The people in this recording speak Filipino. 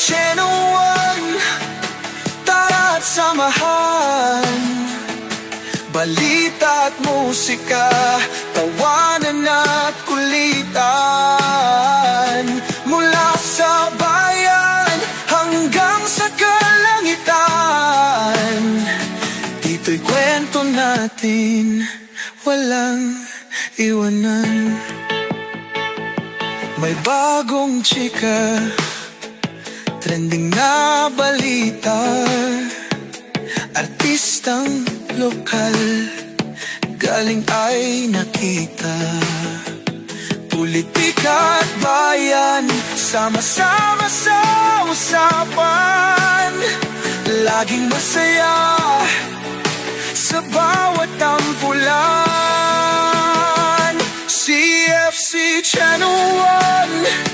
Channel 1, tara't samahan. Balita at musika, tawanan at kulitan. Mula sa bayan hanggang sa kalangitan, dito'y kwento natin, walang iwanan. May bagong chika, trending na balita, artistang lokal, galing ay nakita. Politika at bayan, sama-sama sa usapan. Laging masaya sa bawat tampulan. CFC Channel 1.